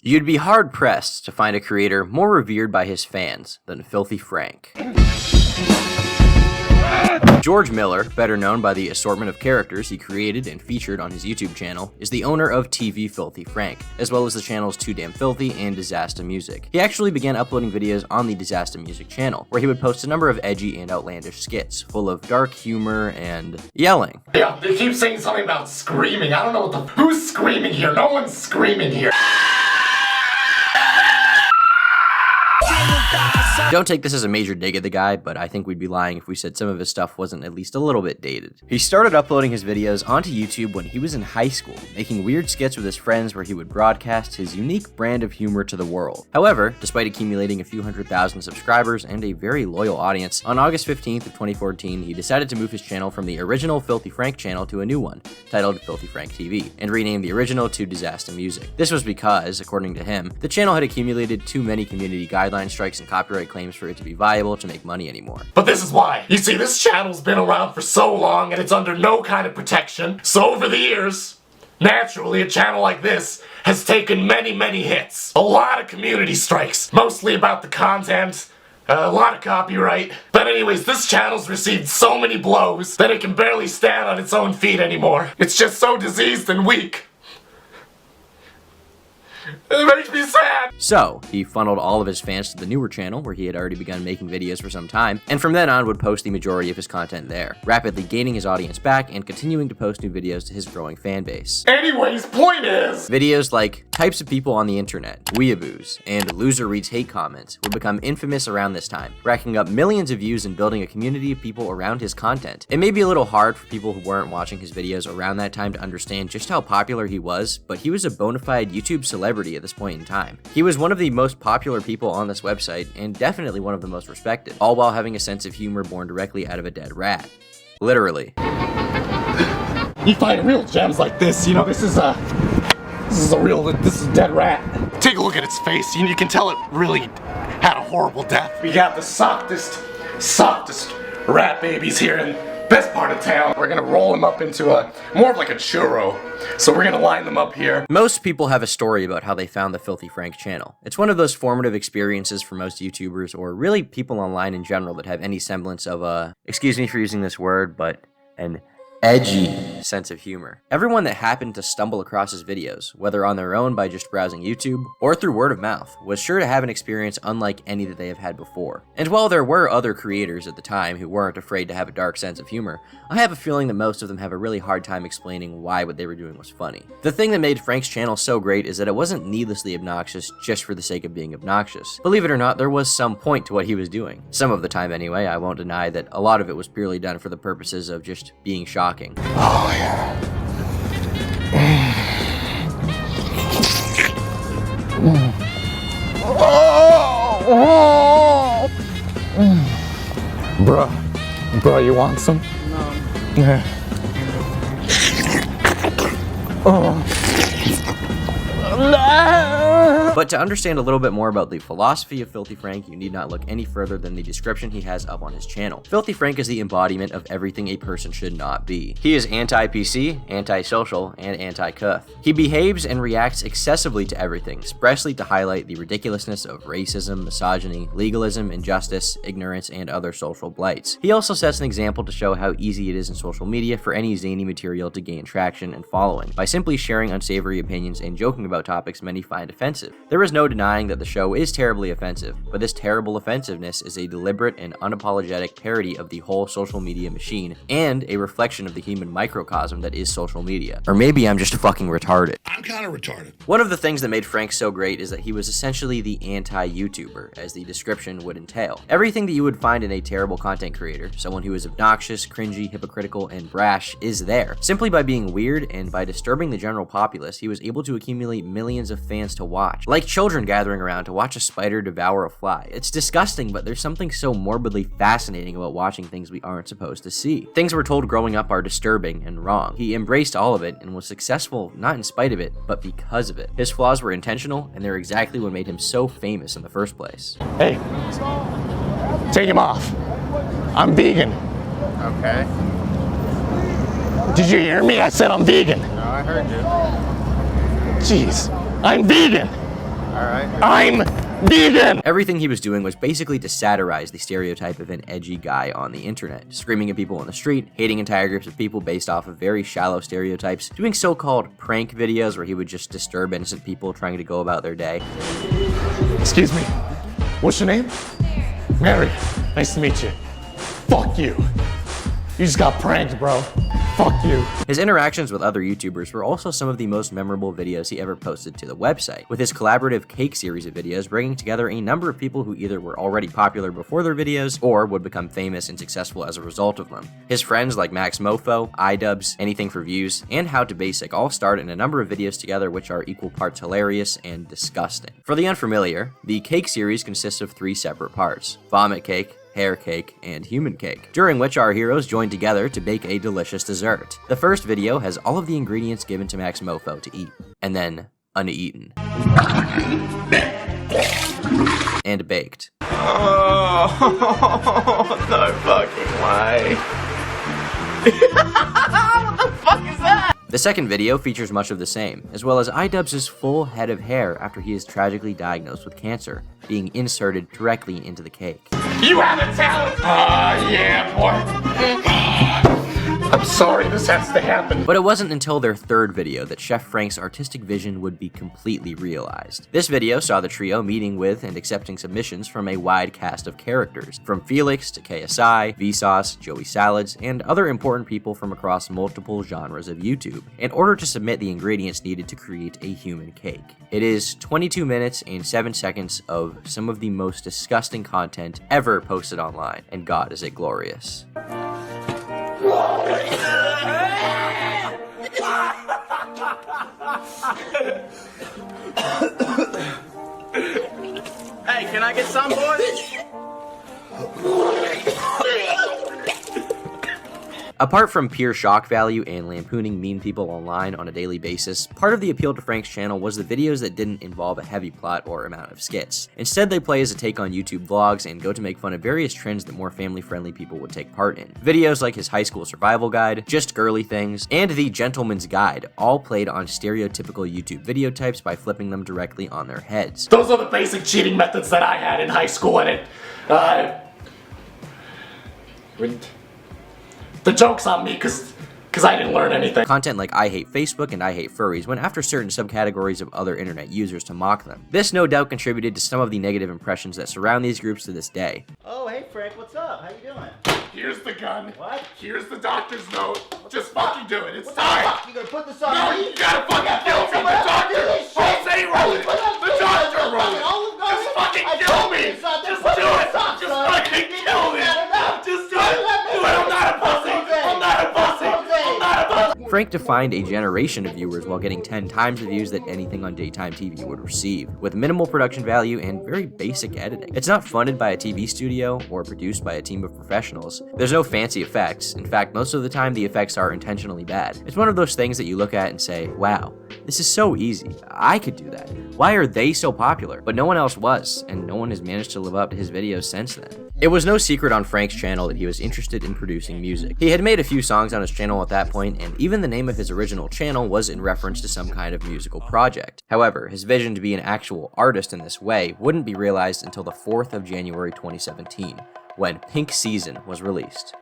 You'd be hard-pressed to find a creator more revered by his fans than Filthy Frank. George Miller, better known by the assortment of characters he created and featured on his YouTube channel, is the owner of TV Filthy Frank, as well as the channels Too Damn Filthy and Disaster Music. He actually began uploading videos on the Disaster Music channel, where he would post a number of edgy and outlandish skits, full of dark humor and yelling. Yeah, they keep saying something about screaming. I don't know who's screaming here? No one's screaming here. Don't take this as a major dig at the guy, but I think we'd be lying if we said some of his stuff wasn't at least a little bit dated. He started uploading his videos onto YouTube when he was in high school, making weird skits with his friends where he would broadcast his unique brand of humor to the world. However, despite accumulating a few 100,000 subscribers and a very loyal audience, on August 15th of 2014, he decided to move his channel from the original Filthy Frank channel to a new one, titled Filthy Frank TV, and rename the original to Disaster Music. This was because, according to him, the channel had accumulated too many community guideline strikes and copyright claims for it to be viable to make money anymore. But this is why. You see, this channel's been around for so long and it's under no kind of protection. So over the years, naturally a channel like this has taken many hits. A lot of community strikes, mostly about the content, a lot of copyright. But anyways, this channel's received so many blows that it can barely stand on its own feet anymore. It's just so diseased and weak. It makes me sad! So, he funneled all of his fans to the newer channel, where he had already begun making videos for some time, and from then on would post the majority of his content there, rapidly gaining his audience back and continuing to post new videos to his growing fan base. Anyways, point is, videos like Types of People on the Internet, Weeaboos, and Loser Reads Hate Comments would become infamous around this time, racking up millions of views and building a community of people around his content. It may be a little hard for people who weren't watching his videos around that time to understand just how popular he was, but he was a bona fide YouTube celebrity at this point in time. He was one of the most popular people on this website, and definitely one of the most respected, all while having a sense of humor born directly out of a dead rat. Literally. You find real gems like this, you know, this is a dead rat. Take a look at its face, you can tell it really had a horrible death. We got the softest rat babies here in best part of town. We're gonna roll them up into more of like a churro. So we're gonna line them up here. Most people have a story about how they found the Filthy Frank channel. It's one of those formative experiences for most YouTubers, or really people online in general that have any semblance of excuse me for using this word, but an edgy sense of humor. Everyone that happened to stumble across his videos, whether on their own by just browsing YouTube, or through word of mouth, was sure to have an experience unlike any that they have had before. And while there were other creators at the time who weren't afraid to have a dark sense of humor, I have a feeling that most of them have a really hard time explaining why what they were doing was funny. The thing that made Frank's channel so great is that it wasn't needlessly obnoxious just for the sake of being obnoxious. Believe it or not, there was some point to what he was doing. Some of the time anyway. I won't deny that a lot of it was purely done for the purposes of just being shocking. Oh yeah. Bruh, you want some? No. Yeah. But to understand a little bit more about the philosophy of Filthy Frank, you need not look any further than the description he has up on his channel. Filthy Frank is the embodiment of everything a person should not be. He is anti-PC, anti-social, and anti-cuff. He behaves and reacts excessively to everything, expressly to highlight the ridiculousness of racism, misogyny, legalism, injustice, ignorance, and other social blights. He also sets an example to show how easy it is in social media for any zany material to gain traction and following, by simply sharing unsavory opinions and joking about topics many find offensive. There is no denying that the show is terribly offensive, but this terrible offensiveness is a deliberate and unapologetic parody of the whole social media machine, and a reflection of the human microcosm that is social media. Or maybe I'm just fucking retarded. I'm kind of retarded. One of the things that made Frank so great is that he was essentially the anti-YouTuber, as the description would entail. Everything that you would find in a terrible content creator, someone who is obnoxious, cringy, hypocritical, and brash, is there. Simply by being weird and by disturbing the general populace, he was able to accumulate millions of fans to watch. Like children gathering around to watch a spider devour a fly. It's disgusting, but there's something so morbidly fascinating about watching things we aren't supposed to see. Things we're told growing up are disturbing and wrong. He embraced all of it and was successful not in spite of it, but because of it. His flaws were intentional, and they're exactly what made him so famous in the first place. Hey, take him off. I'm vegan. Okay. Did you hear me? I said I'm vegan. No, I heard you. Jeez, I'm vegan. I'm vegan! Everything he was doing was basically to satirize the stereotype of an edgy guy on the internet, screaming at people on the street, hating entire groups of people based off of very shallow stereotypes, doing so-called prank videos where he would just disturb innocent people trying to go about their day. Excuse me, what's your name? Mary. Nice to meet you. Fuck you. You just got pranked, bro. Fuck you. His interactions with other YouTubers were also some of the most memorable videos he ever posted to the website, with his collaborative cake series of videos bringing together a number of people who either were already popular before their videos or would become famous and successful as a result of them. His friends like Max Mofo, iDubbbz, Anything for Views, and How to Basic all starred in a number of videos together which are equal parts hilarious and disgusting. For the unfamiliar, the cake series consists of 3 separate parts: vomit cake, hair cake, and human cake, during which our heroes join together to bake a delicious dessert. The first video has all of the ingredients given to Max Mofo to eat, and then uneaten. And baked. Oh, no fucking way. What the fuck is that? The second video features much of the same, as well as iDubbbz's full head of hair after he is tragically diagnosed with cancer, being inserted directly into the cake. You have a talent! Yeah, boy. I'm sorry this has to happen. But it wasn't until their third video that Chef Frank's artistic vision would be completely realized. This video saw the trio meeting with and accepting submissions from a wide cast of characters, from Felix to KSI, Vsauce, Joey Salads, and other important people from across multiple genres of YouTube, in order to submit the ingredients needed to create a human cake. It is 22 minutes and 7 seconds of some of the most disgusting content ever posted online, and God is it glorious. Hey, can I get some, boys? Apart from pure shock value and lampooning mean people online on a daily basis, part of the appeal to Frank's channel was the videos that didn't involve a heavy plot or amount of skits. Instead, they play as a take on YouTube vlogs and go to make fun of various trends that more family-friendly people would take part in. Videos like his high school survival guide, Just Girly Things, and the Gentleman's Guide all played on stereotypical YouTube video types by flipping them directly on their heads. Those are the basic cheating methods that I had in high school, and the joke's on me, cause I didn't learn anything. Content like I hate Facebook and I hate furries went after certain subcategories of other internet users to mock them. This no doubt contributed to some of the negative impressions that surround these groups to this day. Oh, hey Frank, what's up? How you doing? Here's the gun. What? Here's the doctor's note. Just fucking do it. It's What time. the fuck? You gonna put this on No, me? you gotta fucking kill me. The doctor. I'll say roll it. The doctor roll it. Just fucking kill me. Just do it. Just fucking kill me. Just do it. Do it. I'm not a pussy. I'm not a pussy. I'm not a pussy. Frank defined a generation of viewers while getting 10 times the views that anything on daytime TV would receive, with minimal production value and very basic editing. It's not funded by a TV studio or produced by a team of professionals. There's no fancy effects. In fact, most of the time the effects are intentionally bad. It's one of those things that you look at and say, wow, this is so easy. I could do that. Why are they so popular? But no one else was, and no one has managed to live up to his videos since then. It was no secret on Frank's channel that he was interested in producing music. He had made a few songs on his channel at that point, and even the name of his original channel was in reference to some kind of musical project. However, his vision to be an actual artist in this way wouldn't be realized until the 4th of January 2017, when Pink Season was released.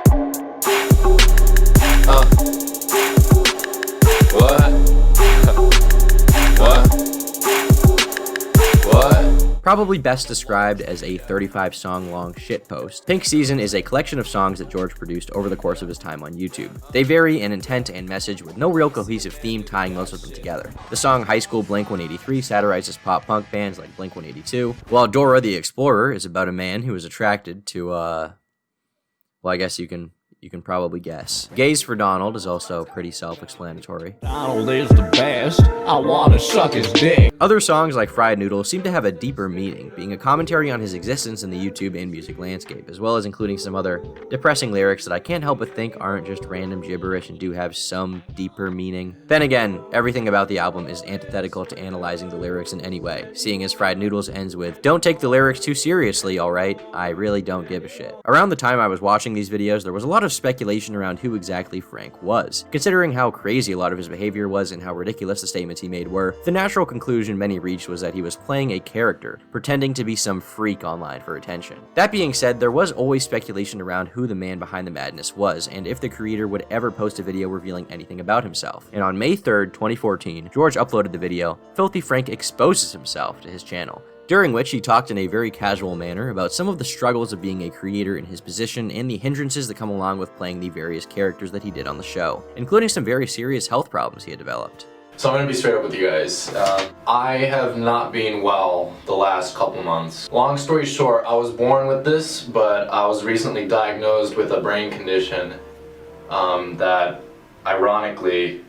Probably best described as a 35-song long shitpost, Pink Season is a collection of songs that George produced over the course of his time on YouTube. They vary in intent and message with no real cohesive theme tying most of them together. The song High School Blink-183 satirizes pop-punk bands like Blink-182, while Dora the Explorer is about a man who is attracted to, well, I guess you can probably guess. Gaze for Donald is also pretty self-explanatory. Donald is the best. I wanna suck his dick. Other songs like Fried Noodle seem to have a deeper meaning, being a commentary on his existence in the YouTube and music landscape, as well as including some other depressing lyrics that I can't help but think aren't just random gibberish and do have some deeper meaning. Then again, everything about the album is antithetical to analyzing the lyrics in any way, seeing as Fried Noodles ends with, "Don't take the lyrics too seriously, alright? I really don't give a shit." Around the time I was watching these videos, there was a lot of of speculation around who exactly Frank was. Considering how crazy a lot of his behavior was and how ridiculous the statements he made were, the natural conclusion many reached was that he was playing a character, pretending to be some freak online for attention. That being said, there was always speculation around who the man behind the madness was, and if the creator would ever post a video revealing anything about himself. And on May 3rd, 2014, George uploaded the video, Filthy Frank Exposes Himself, to his channel, during which he talked in a very casual manner about some of the struggles of being a creator in his position and the hindrances that come along with playing the various characters that he did on the show, including some very serious health problems he had developed. So I'm gonna be straight up with you guys. I have not been well the last couple months. Long story short, I was born with this, but I was recently diagnosed with a brain condition that ironically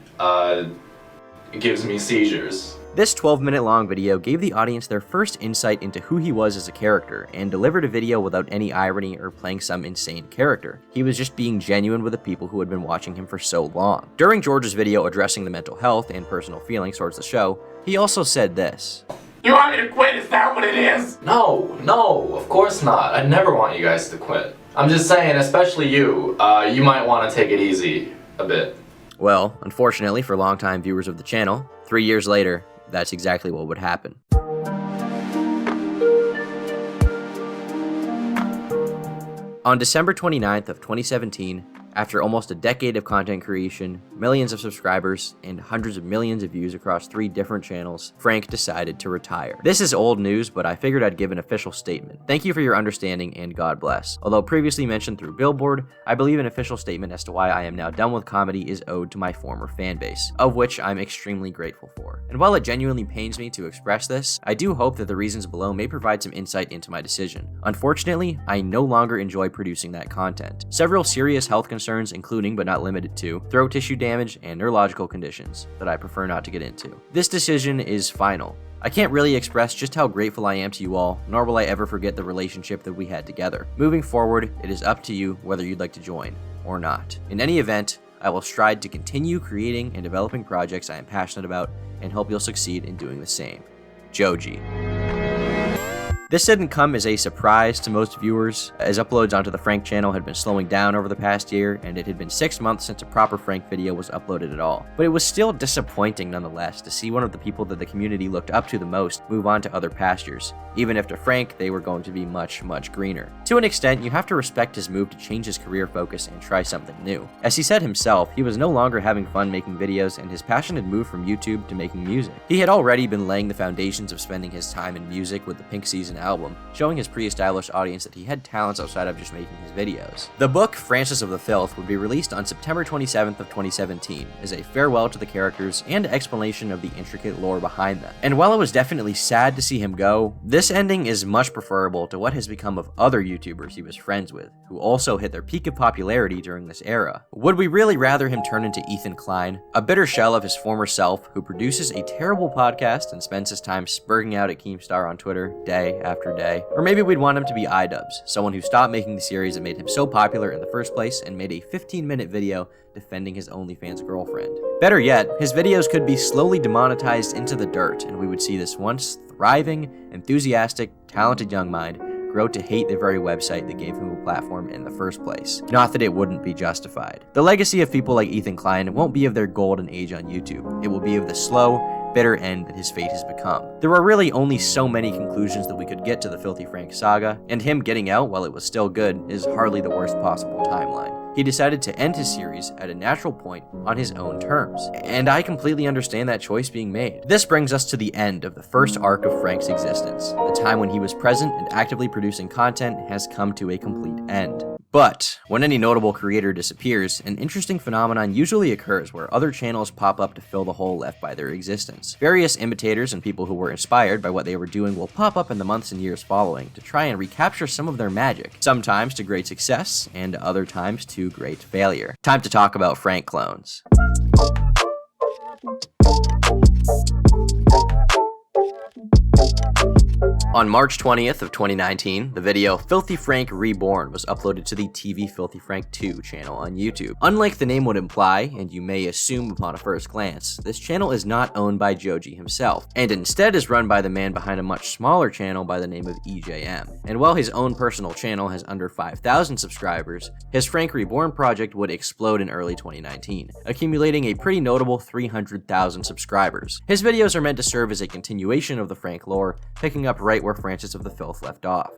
gives me seizures. This 12-minute long video gave the audience their first insight into who he was as a character, and delivered a video without any irony or playing some insane character. He was just being genuine with the people who had been watching him for so long. During George's video addressing the mental health and personal feelings towards the show, he also said this. You want me to quit? Is that what it is? No, of course not. I never want you guys to quit. I'm just saying, especially you, you might want to take it easy a bit. Well, unfortunately for longtime viewers of the channel, 3 years later, that's exactly what would happen. On December 29th of 2017, after almost a decade of content creation, millions of subscribers, and hundreds of millions of views across 3 different channels, Frank decided to retire. This is old news, but I figured I'd give an official statement. Thank you for your understanding and God bless. Although previously mentioned through Billboard, I believe an official statement as to why I am now done with comedy is owed to my former fan base, of which I'm extremely grateful for. And while it genuinely pains me to express this, I do hope that the reasons below may provide some insight into my decision. Unfortunately, I no longer enjoy producing that content. Several serious health concerns, including but not limited to throat tissue damage and neurological conditions that I prefer not to get into. This decision is final. I can't really express just how grateful I am to you all, nor will I ever forget the relationship that we had together. Moving forward, it is up to you whether you'd like to join or not. In any event, I will strive to continue creating and developing projects I am passionate about and hope you'll succeed in doing the same. Joji. This didn't come as a surprise to most viewers, as uploads onto the Frank channel had been slowing down over the past year, and it had been 6 months since a proper Frank video was uploaded at all. But it was still disappointing nonetheless to see one of the people that the community looked up to the most move on to other pastures, even if to Frank they were going to be much, much greener. To an extent, you have to respect his move to change his career focus and try something new. As he said himself, he was no longer having fun making videos, and his passion had moved from YouTube to making music. He had already been laying the foundations of spending his time in music with the Pink Season album, showing his pre-established audience that he had talents outside of just making his videos. The book, Francis of the Filth, would be released on September 27th of 2017 as a farewell to the characters and explanation of the intricate lore behind them. And while it was definitely sad to see him go, this ending is much preferable to what has become of other YouTubers he was friends with, who also hit their peak of popularity during this era. Would we really rather him turn into Ethan Klein, a bitter shell of his former self who produces a terrible podcast and spends his time spurging out at Keemstar on Twitter day after day? Or maybe we'd want him to be iDubbbz, someone who stopped making the series that made him so popular in the first place and made a 15-minute video defending his OnlyFans girlfriend. Better yet, his videos could be slowly demonetized into the dirt, and we would see this once thriving, enthusiastic, talented young mind grow to hate the very website that gave him a platform in the first place. Not that it wouldn't be justified. The legacy of people like Ethan Klein won't be of their golden age on YouTube. It will be of the slow, bitter end that his fate has become. There are really only so many conclusions that we could get to the Filthy Frank saga, and him getting out while it was still good is hardly the worst possible timeline. He decided to end his series at a natural point on his own terms, and I completely understand that choice being made. This brings us to the end of the first arc of Frank's existence. The time when he was present and actively producing content has come to a complete end. But when any notable creator disappears, an interesting phenomenon usually occurs where other channels pop up to fill the hole left by their existence. Various imitators and people who were inspired by what they were doing will pop up in the months and years following to try and recapture some of their magic, sometimes to great success and other times to great failure. Time to talk about Frank clones. On March 20th of 2019, the video Filthy Frank Reborn was uploaded to the TV Filthy Frank 2 channel on YouTube. Unlike the name would imply, and you may assume upon a first glance, this channel is not owned by Joji himself, and instead is run by the man behind a much smaller channel by the name of EJM. And while his own personal channel has under 5,000 subscribers, his Frank Reborn project would explode in early 2019, accumulating a pretty notable 300,000 subscribers. His videos are meant to serve as a continuation of the Frank lore, picking up right where Francis of the Filth left off.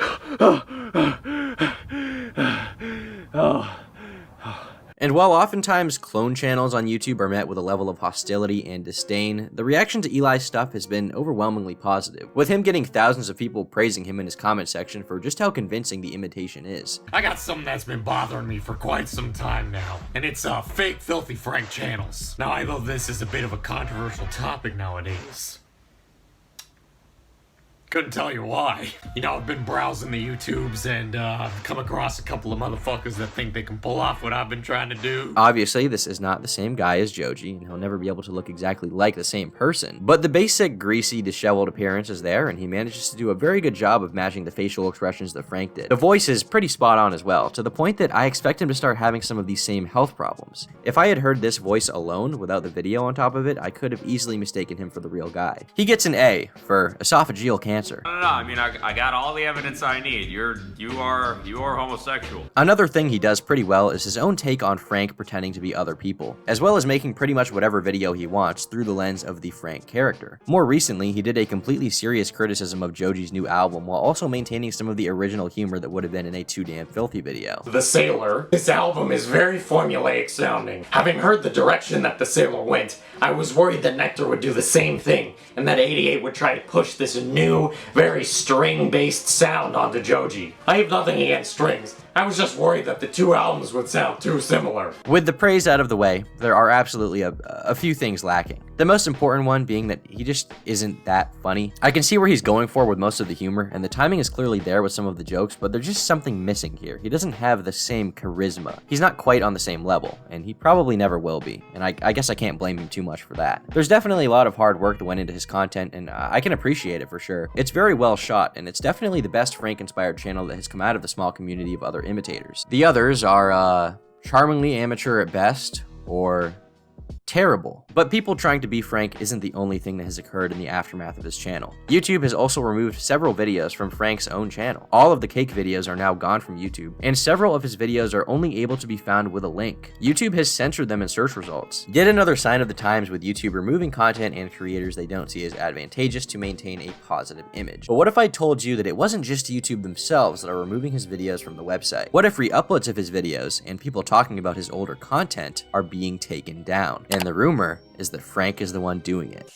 And while oftentimes clone channels on YouTube are met with a level of hostility and disdain, the reaction to Eli's stuff has been overwhelmingly positive, with him getting thousands of people praising him in his comment section for just how convincing the imitation is. I got something that's been bothering me for quite some time now, and it's fake Filthy Frank channels. Now, I know this is a bit of a controversial topic nowadays. Couldn't tell you why. You know, I've been browsing the YouTubes and come across a couple of motherfuckers that think they can pull off what I've been trying to do. Obviously, this is not the same guy as Joji, and he'll never be able to look exactly like the same person, but the basic greasy, disheveled appearance is there, and he manages to do a very good job of matching the facial expressions that Frank did. The voice is pretty spot on as well, to the point that I expect him to start having some of these same health problems. If I had heard this voice alone, without the video on top of it, I could have easily mistaken him for the real guy. He gets an A for esophageal cancer. No, I mean, I got all the evidence I need. You are homosexual. Another thing he does pretty well is his own take on Frank pretending to be other people, as well as making pretty much whatever video he wants through the lens of the Frank character. More recently, he did a completely serious criticism of Joji's new album while also maintaining some of the original humor that would have been in a Too Damn Filthy video. The Sailor. This album is very formulaic sounding. Having heard the direction that The Sailor went, I was worried that Nectar would do the same thing, and that 88 would try to push this new, very string-based sound onto Joji. I have nothing against strings. I was just worried that the two albums would sound too similar. With the praise out of the way, there are absolutely a few things lacking. The most important one being that he just isn't that funny. I can see where he's going for with most of the humor, and the timing is clearly there with some of the jokes, but there's just something missing here. He doesn't have the same charisma. He's not quite on the same level, and he probably never will be, and I guess I can't blame him too much for that. There's definitely a lot of hard work that went into his content, and I can appreciate it for sure. It's very well shot, and it's definitely the best Frank-inspired channel that has come out of the small community of other imitators. The others are charmingly amateur at best, or terrible. But people trying to be Frank isn't the only thing that has occurred in the aftermath of his channel. YouTube has also removed several videos from Frank's own channel. All of the cake videos are now gone from YouTube, and several of his videos are only able to be found with a link. YouTube has censored them in search results. Yet another sign of the times with YouTube removing content and creators they don't see as advantageous to maintain a positive image. But what if I told you that it wasn't just YouTube themselves that are removing his videos from the website? What if re-uploads of his videos and people talking about his older content are being taken down? And the rumor is that Frank is the one doing it.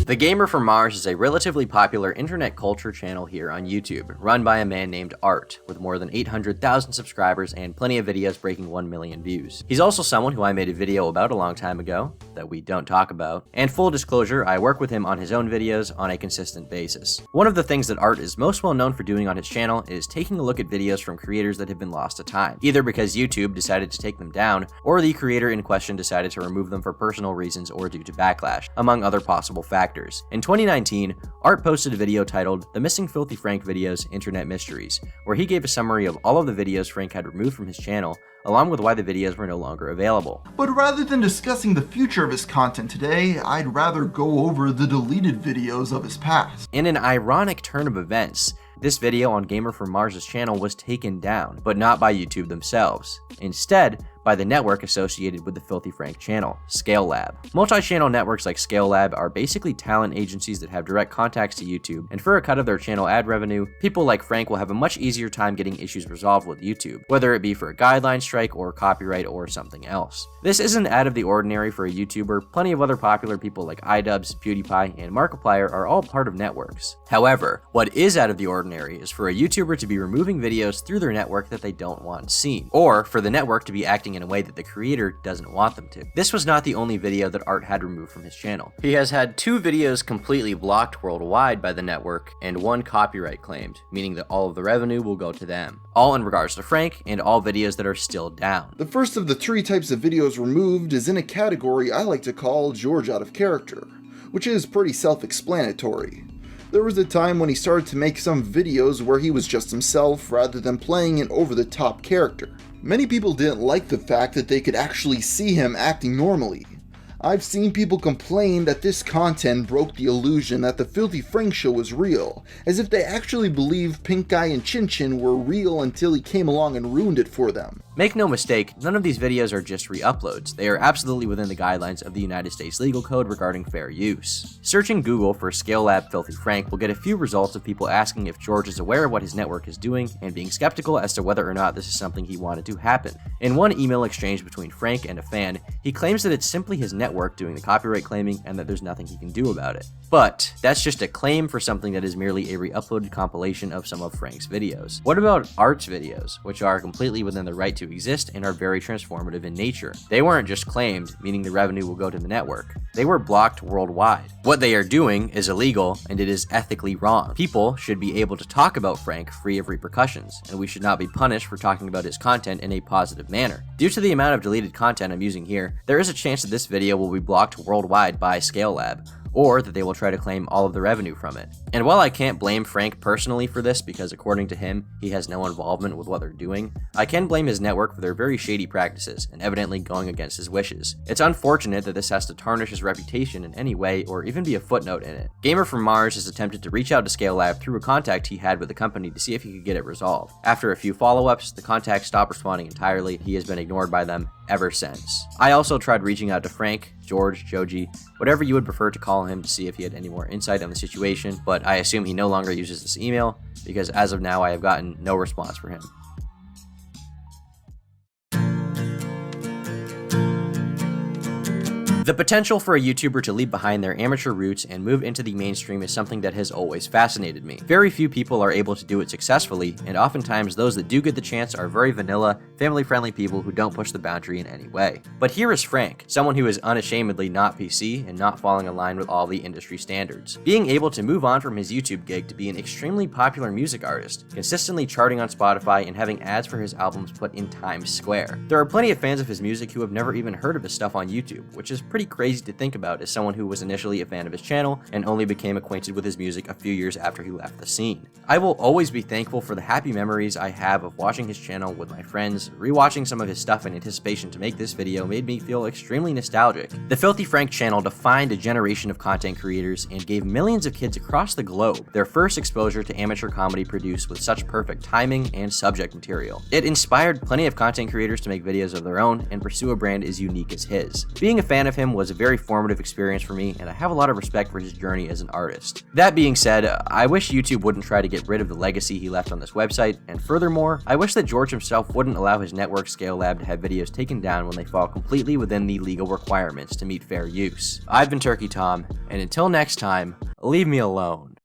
The Gamer from Mars is a relatively popular internet culture channel here on YouTube, run by a man named Art, with more than 800,000 subscribers and plenty of videos breaking 1 million views. He's also someone who I made a video about a long time ago, that we don't talk about, and full disclosure, I work with him on his own videos on a consistent basis. One of the things that Art is most well known for doing on his channel is taking a look at videos from creators that have been lost to time, either because YouTube decided to take them down, or the creator in question decided to remove them for personal reasons or due to backlash, among other possible factors. In 2019, Art posted a video titled The Missing Filthy Frank Videos Internet Mysteries, where he gave a summary of all of the videos Frank had removed from his channel, along with why the videos were no longer available. But rather than discussing the future of his content today, I'd rather go over the deleted videos of his past. In an ironic turn of events, this video on Gamer from Mars' channel was taken down, but not by YouTube themselves. Instead, by the network associated with the Filthy Frank channel, Scale Lab. Multi-channel networks like Scale Lab are basically talent agencies that have direct contacts to YouTube, and for a cut of their channel ad revenue, people like Frank will have a much easier time getting issues resolved with YouTube, whether it be for a guideline strike or copyright or something else. This isn't out of the ordinary for a YouTuber. Plenty of other popular people like iDubbbz, PewDiePie, and Markiplier are all part of networks. However, what is out of the ordinary is for a YouTuber to be removing videos through their network that they don't want seen, or for the network to be acting in a way that the creator doesn't want them to. This was not the only video that Art had removed from his channel. He has had 2 videos completely blocked worldwide by the network and 1 copyright claimed, meaning that all of the revenue will go to them. All in regards to Frank, and all videos that are still down. The first of the 3 types of videos removed is in a category I like to call George out of character, which is pretty self-explanatory. There was a time when he started to make some videos where he was just himself rather than playing an over-the-top character. Many people didn't like the fact that they could actually see him acting normally. I've seen people complain that this content broke the illusion that the Filthy Frank show was real, as if they actually believed Pink Eye and Chin Chin were real until he came along and ruined it for them. Make no mistake, none of these videos are just re-uploads. They are absolutely within the guidelines of the United States legal code regarding fair use. Searching Google for Scale Lab Filthy Frank will get a few results of people asking if George is aware of what his network is doing and being skeptical as to whether or not this is something he wanted to happen. In one email exchange between Frank and a fan, he claims that it's simply his network doing the copyright claiming and that there's nothing he can do about it. But that's just a claim for something that is merely a re-uploaded compilation of some of Frank's videos. What about Art's videos, which are completely within their right to exist and are very transformative in nature? They weren't just claimed, meaning the revenue will go to the network. They were blocked worldwide. What they are doing is illegal and it is ethically wrong. People should be able to talk about Frank free of repercussions, and we should not be punished for talking about his content in a positive manner. Due to the amount of deleted content I'm using here, there is a chance that this video will be blocked worldwide by Scale Lab, or that they will try to claim all of the revenue from it. And while I can't blame Frank personally for this because according to him, he has no involvement with what they're doing, I can blame his network for their very shady practices and evidently going against his wishes. It's unfortunate that this has to tarnish his reputation in any way or even be a footnote in it. Gamer from Mars has attempted to reach out to Scale Lab through a contact he had with the company to see if he could get it resolved. After a few follow-ups, the contact stopped responding entirely. He has been ignored by them ever since. I also tried reaching out to Frank, George, Joji, whatever you would prefer to call him, to see if he had any more insight on the situation, but I assume he no longer uses this email because as of now I have gotten no response from him. The potential for a YouTuber to leave behind their amateur roots and move into the mainstream is something that has always fascinated me. Very few people are able to do it successfully, and oftentimes those that do get the chance are very vanilla, family-friendly people who don't push the boundary in any way. But here is Frank, someone who is unashamedly not PC and not falling in line with all the industry standards. Being able to move on from his YouTube gig to be an extremely popular music artist, consistently charting on Spotify and having ads for his albums put in Times Square. There are plenty of fans of his music who have never even heard of his stuff on YouTube, which is pretty crazy to think about as someone who was initially a fan of his channel and only became acquainted with his music a few years after he left the scene. I will always be thankful for the happy memories I have of watching his channel with my friends. Rewatching some of his stuff in anticipation to make this video made me feel extremely nostalgic. The Filthy Frank channel defined a generation of content creators and gave millions of kids across the globe their first exposure to amateur comedy produced with such perfect timing and subject material. It inspired plenty of content creators to make videos of their own and pursue a brand as unique as his. Being a fan of him was a very formative experience for me, and I have a lot of respect for his journey as an artist. That being said, I wish YouTube wouldn't try to get rid of the legacy he left on this website, and furthermore, I wish that George himself wouldn't allow his network Scale Lab to have videos taken down when they fall completely within the legal requirements to meet fair use. I've been Turkey Tom, and until next time, leave me alone.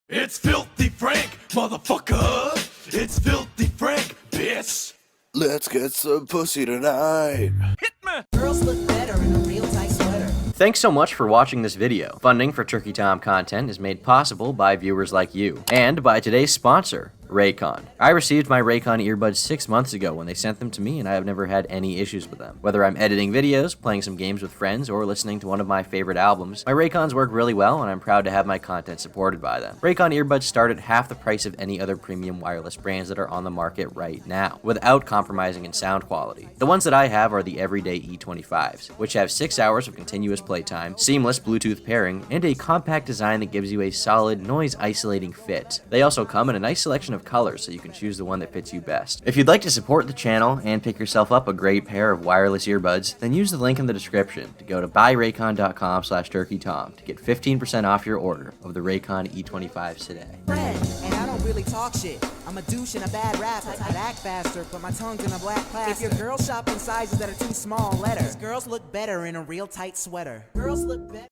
It's Filthy Frank, motherfucker! It's Filthy Frank, bitch! Let's get some pussy tonight. Hit me! Girls look better in a real tight sweater. Thanks so much for watching this video. Funding for Turkey Tom content is made possible by viewers like you, and by today's sponsor, Raycon. I received my Raycon earbuds 6 months ago when they sent them to me, and I have never had any issues with them. Whether I'm editing videos, playing some games with friends, or listening to one of my favorite albums, my Raycons work really well, and I'm proud to have my content supported by them. Raycon earbuds start at half the price of any other premium wireless brands that are on the market right now, without compromising in sound quality. The ones that I have are the everyday E25s, which have 6 hours of continuous playtime, seamless Bluetooth pairing, and a compact design that gives you a solid, noise-isolating fit. They also come in a nice selection of colors, so you can choose the one that fits you best. If you'd like to support the channel and pick yourself up a great pair of wireless earbuds, then use the link in the description to go to buyraycon.com/turkeytom to get 15% off your order of the Raycon E25s today. And I don't really talk shit. I'm a douche and a bad rapper. I'd act faster, but my tongue's in a black plaster. If your girl shop in sizes that are too small, let her. 'Cause girls look better in a real tight sweater. Girls look better.